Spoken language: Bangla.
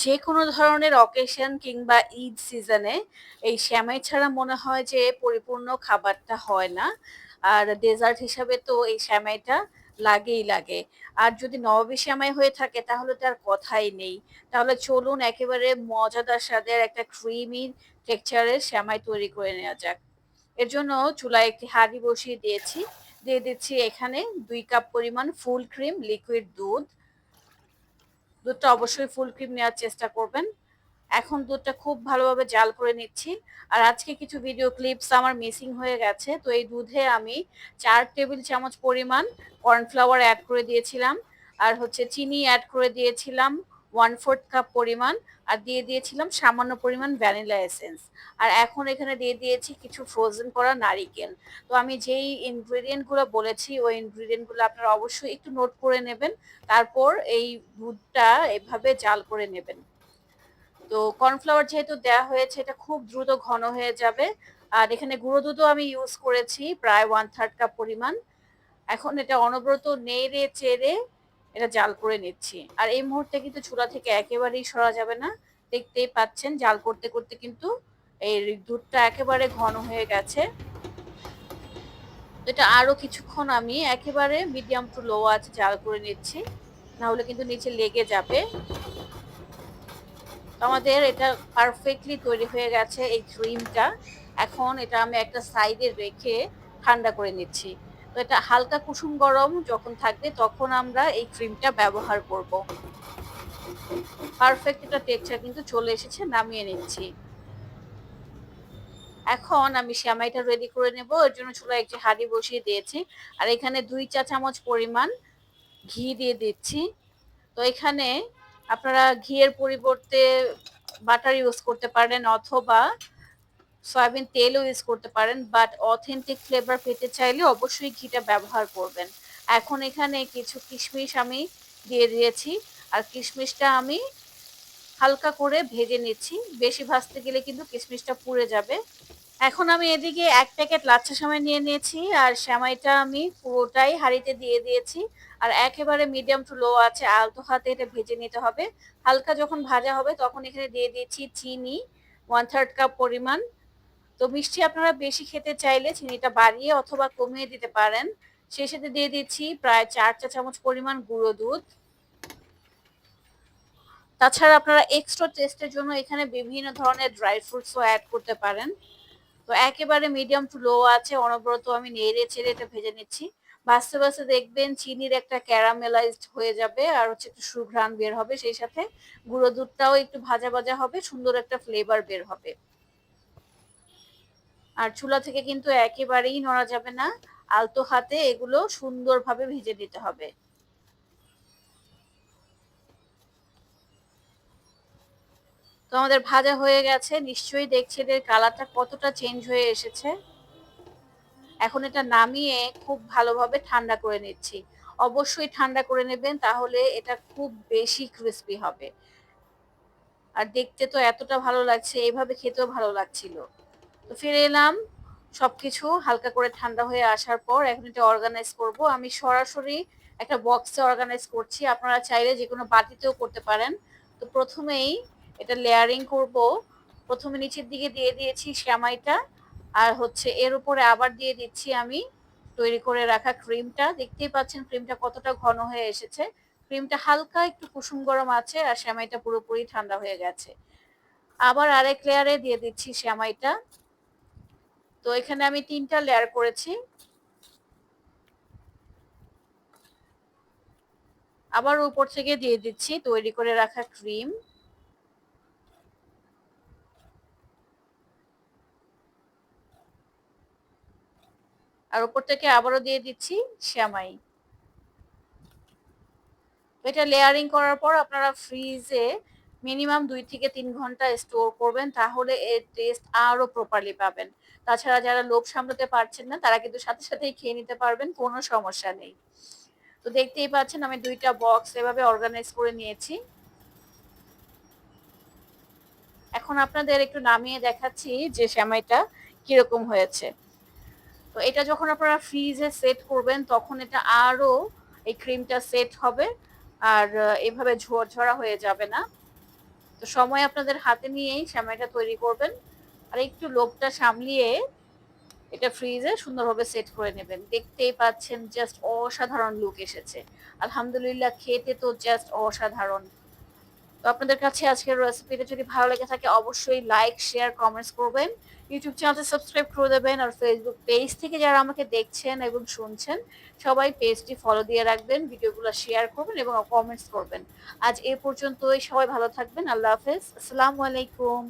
যেকোনো ধরনের অকেশন কিংবা ঈদ সিজনে এই সেমাই ছাড়া মনে হয় যে পরিপূর্ণ খাবারটা হয় না। আর ডেজার্ট হিসাবে তো এই সেমাইটা লাগেই লাগে। আর যদি নবাবী সেমাই হয়ে থাকে তাহলে তো আর কথাই নেই। তাহলে চলুন একেবারে মজাদার স্বাদের একটা ক্রিমি টেক্সচার এর সেমাই তৈরি করে নেওয়া যাক। এর জন্য চুলায় একটি হাঁড়ি বসিয়ে দিয়েছি। দিয়ে দিচ্ছি এখানে ২ কাপ পরিমাণ ফুল ক্রিম লিকুইড দুধ। দুধটা অবশ্যই ফুল ক্রিম নেওয়ার চেষ্টা করবেন। এখন দুধটা খুব ভালোভাবে জাল করে নিচ্ছি। আর আজকে কিছু ভিডিও ক্লিপস আমার মিসিং হয়ে গেছে। তো এই দুধে আমি ৪ টেবিল চামচ পরিমাণ কর্নফ্লাওয়ার এড করে দিয়েছিলাম। আর হচ্ছে চিনি এড করে দিয়েছিলাম 1/4 কাপ পরিমাণ। আর দিয়ে দিয়েছিলাম সামান্য পরিমাণ ভ্যানিলা এসেন্স। আর এখন এখানে দিয়ে দিয়েছি কিছু ফ্রোজেন করা নারিকেল। তো আমি যেই ইনগ্রেডিয়েন্ট গুলো বলেছি ওই ইনগ্রেডিয়েন্ট গুলো আপনারা অবশ্যই একটু নোট করে নেবেন। তারপর এই দুধটা এভাবে জাল করে নেবেন। তো কর্নফ্লাওয়ার যেহেতু দেয়া হয়েছে এটা খুব দ্রুত ঘন হয়ে যাবে। আর এখানে গুঁড়ো দুধও আমি ইউজ করেছি প্রায় 1/3 কাপ পরিমাণ। এখন এটা অনবরত নেড়ে চেড়ে এটা জাল করে নিচ্ছি। আর এই মুহূর্তে কিন্তু চুলা থেকে একেবারেই সরা যাবে না। দেখতেই পাচ্ছেন জাল করতে করতে কিন্তু এই দুধটা একেবারে ঘন হয়ে গেছে। তো এটা আরো কিছুক্ষণ আমি একেবারে মিডিয়াম টু লো আঁচে জাল করে নিচ্ছি। না হলে কিন্তু নিচে লেগে যাবে। আমাদের এটা পারফেক্টলি তৈরি হয়ে গেছে এই ক্রিমটা। এখন এটা আমি একটা সাইডে রেখে ঠান্ডা করে নিচ্ছি। তো এটা হালকা কুসুম গরম যখন থাকবে তখন আমরা এই ক্রিমটা ব্যবহার করব। পারফেক্ট একটা টেক্সচার কিন্তু চলে এসেছে, নামিয়ে নিচ্ছি। এখন আমি সেমাইটা রেডি করে নেব। এর জন্য চুলায় একটি হাঁড়ি বসিয়ে দিয়েছি। আর এখানে ২ চা চামচ পরিমাণ ঘি দিয়ে দিচ্ছি। তো এখানে আপনারা ঘিয়ের পরিবর্তে বাটার ইউজ করতে পারেন অথবা সয়াবিন তেলও ইউজ করতে পারেন, বাট অথেন্টিক ফ্লেভার পেতে চাইলে অবশ্যই ঘিটা ব্যবহার করবেন। এখন এখানে কিছু কিশমিশ আমি দিয়ে দিয়েছি। আর কিশমিশটা আমি হালকা করে ভেজে নিচ্ছি। বেশি ভাজতে গেলে কিন্তু কিশমিশটা পুড়ে যাবে। এখন আমি এদিকে ১ প্যাকেট লাচ্ছা সেমাই নিয়ে নিয়েছি। আর সেমাইটা আমি পুরোটাই হাঁড়িতে দিয়ে দিয়েছি। আর একেবারে মিডিয়াম টু লো আছে আলতো হাতে এটা ভেজে নিতে হবে। হালকা যখন ভাজা হবে তখন এখানে দিয়ে দিয়েছি চিনি 1/3 কাপ পরিমাণ। তো মিষ্টি আপনারা বেশি খেতে চাইলে চিনিটা বাড়িয়ে অথবা কমিয়ে দিতে পারেন। সেই সাথে দিয়ে দিচ্ছি প্রায় ৪ চা চামচ পরিমাণ গুঁড়ো দুধ। তাছাড়া আপনারা এক্সট্রা টেস্টের জন্য এখানে বিভিন্ন ধরনের ড্রাই ফ্রুটসও এড করতে পারেন। তো একেবারে মিডিয়াম টু লো আছে অনবরত আমি নেড়ে চেড়ে এটা ভেজে নিচ্ছি। ভাজতে ভাজতে দেখবেন চিনির একটা ক্যারামেলাইজড হয়ে যাবে আর হচ্ছে একটু সুঘ্রাণ বের হবে। সেই সাথে গুঁড়ো দুধটাও একটু ভাজা ভাজা হবে, সুন্দর একটা ফ্লেভার বের হবে। আর চুলা থেকে কিন্তু একেবারেই নড়া যাবে না। আলতো হাতে এগুলো সুন্দরভাবে ভেজে নিতে হবে। তো আমাদের ভাজা হয়ে গেছে। নিশ্চয়ই দেখছেন এর কালারটা কতটা চেঞ্জ হয়ে এসেছে। এখন এটা নামিয়ে খুব ভালোভাবে ঠান্ডা করে নিচ্ছি। অবশ্যই ঠান্ডা করে নেবেন, তাহলে এটা খুব বেশি ক্রিসপি হবে। আর দেখতে তো এতটা ভালো লাগছে, এভাবে খেতেও ভালো লাগছিল। তো ফিরে এলাম সবকিছু হালকা করে ঠান্ডা হয়ে আসার পর। এখন এটা অর্গানাইজ করব। আমি সরাসরি একটা বক্সে অর্গানাইজ করছি। আপনারা চাইলে যেকোনো বাটিতেও করতে পারেন। তো প্রথমেই এটা লেয়ারিং করব। প্রথমে নিচের দিকে দিয়ে দিয়েছি সেমাইটা। আর হচ্ছে এর উপরে আবার দিয়ে দিচ্ছি আমি তৈরি করে রাখা ক্রিমটা। দেখতেই পাচ্ছেন ক্রিমটা কতটা ঘন হয়ে এসেছে। ক্রিমটা হালকা একটু কুসুম গরম আছে আর সেমাইটা পুরোপুরি ঠান্ডা হয়ে গেছে। আবার আরেক লেয়ারে দিয়ে দিচ্ছি সেমাইটা। তো এখানে আমি ৩টা লেয়ার করেছি। আবার উপর থেকে দিয়ে দিচ্ছি তৈরি করে রাখা ক্রিম। আর উপর থেকে আবারও দিয়ে দিচ্ছি সেমাই। এটা লেয়ারিং করার পর আপনারা ফ্রিজে মিনিমাম ২ থেকে ৩ ঘন্টা স্টোর করবেন, তাহলে এর টেস্ট আরো প্রপারলি পাবেন। তাছাড়া যারা লোভ সামলাতে পারছেন না তারা কিন্তু সাথে সাথেই খেয়ে নিতে পারবেন, কোনো সমস্যা নেই। তো দেখতেই পাচ্ছেন আমি ২টা বক্স এভাবে অর্গানাইজ করে নিয়েছি। এখন আপনাদের একটু নামিয়ে দেখাচ্ছি যে সেমাইটা কিরকম হয়েছে। তো এটা যখন আপনারা ফ্রিজে সেট করবেন তখন এটা আরো এই ক্রিমটা সেট হবে। আর এভাবে ঝরঝরা হয়ে যাবে না। তো তো সময় আপনাদের হাতে নিয়েই সেমাইটা তৈরি করবেন। আর একটু লোভটা সামলিয়ে এটা ফ্রিজে সুন্দরভাবে সেট করে নেবেন। দেখতেই পাচ্ছেন জাস্ট অসাধারণ লুক এসেছে। আলহামদুলিল্লাহ খেতে তো জাস্ট অসাধারণ। তো আপনাদের কাছে আজকের রেসিপিটা যদি ভালো লেগে থাকে অবশ্যই লাইক, শেয়ার, কমেন্টস করবেন। ইউটিউব চ্যানেলটা সাবস্ক্রাইব করে দেবেন আর ফেসবুক পেজ থেকে যারা আমাকে দেখছেন এবং শুনছেন সবাই পেজটি ফলো দিয়ে রাখবেন, ভিডিওগুলো শেয়ার করবেন এবং কমেন্টস করবেন। আজ এ পর্যন্তই, সবাই ভালো থাকবেন। আল্লাহ হাফেজ। আসসালামু আলাইকুম।